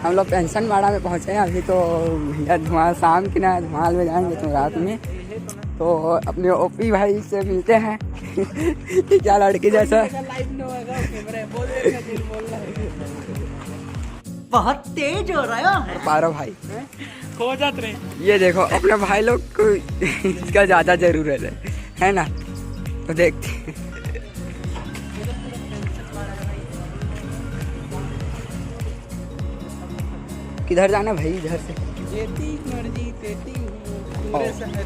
हम लोग पेंशन वाड़ा में पहुँचे हैं अभी। तो भैया धुआं शाम की ना धुआल में जाएंगे तो रात में। तो अपने ओपी भाई से मिलते हैं क्या लड़की जैसा बहुत तेज हो रहा है पारो भाई खो जाते रहे। ये देखो अपने भाई लोग को इसका ज़्यादा ज़रूरत है ना। तो देखते हैं। किधर जाना भाई? इधर से जेती मर्जी तेती पूरे शहर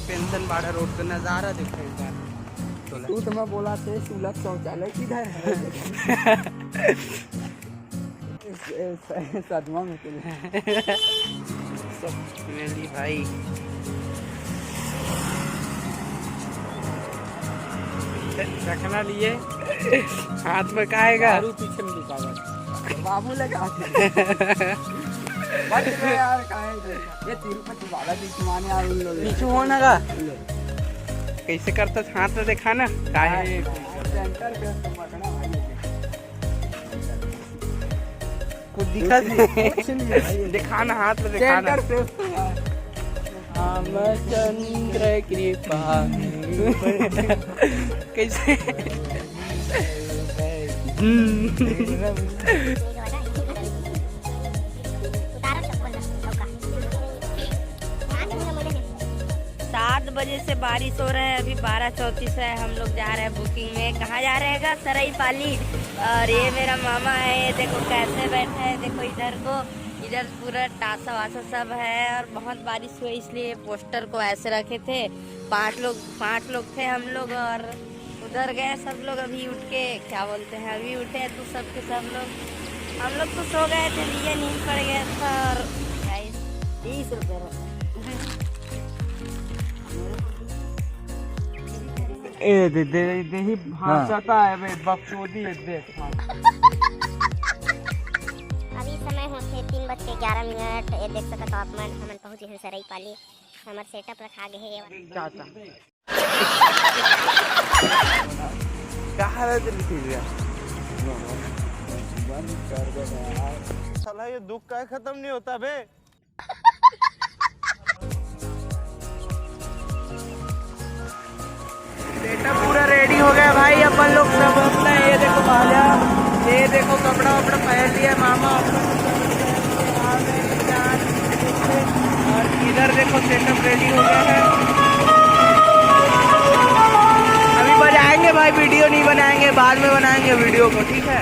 पेंशन बाड़ा रोड का नज़ारा देखो एक बार। तू तो मैं बोला थे सुलभ शौचालय किधर है? सदमा में मेरी भाई रखना लिए हाथ में खाएगा पीछे में दिखाएगा बाबू लगा यार ये तिरुपति बालाजी घुमाने आए उन लोग नीचे होना का कैसे करता हाथ में देखा ना कुछ दिखा दिखाना हाथ में दिखाना चंद्र कृपा कैसे सात बजे से बारिश हो रहा है। अभी 12:34 है। हम लोग जा रहे हैं बुकिंग में। कहाँ जा रहे हैं? सराईपाली। और ये मेरा मामा है। देखो कैसे बैठा है। देखो इधर को इधर पूरा टासा वासा सब है। और बहुत बारिश हुई इसलिए पोस्टर को ऐसे रखे थे। पांच लोग थे हम लोग। और उधर गए सब लोग। अभी उठ के क्या बोलते हैं अभी उठे तो सब के सब लोग हम लोग तो सो गए थे। लिए नींद पड़ गया था। और 30 रुपये दे ही भाषाता है बे बकचोदी दे। अभी समय होते 3:11। ये देख सकते हो आप मन हमन पहुंचे हैं सराईपाली। हमार सेटअप रखा गए है चाचा क्या हाल है तेरी भैया? बंद कर दे यार साला ये दुख का खत्म नहीं होता बे। सेटअप पूरा रेडी हो गया भाई। अपन लोग सब अपना ये देखो भाजा ये देखो कपड़ा वपड़ा पहन लिया मामा। और इधर देखो सेटअप रेडी हो गया है। अभी बजाएंगे भाई वीडियो नहीं बनाएंगे बाद में बनाएंगे वीडियो को ठीक है।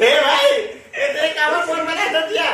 भाई तेरे काम फोन बना दिया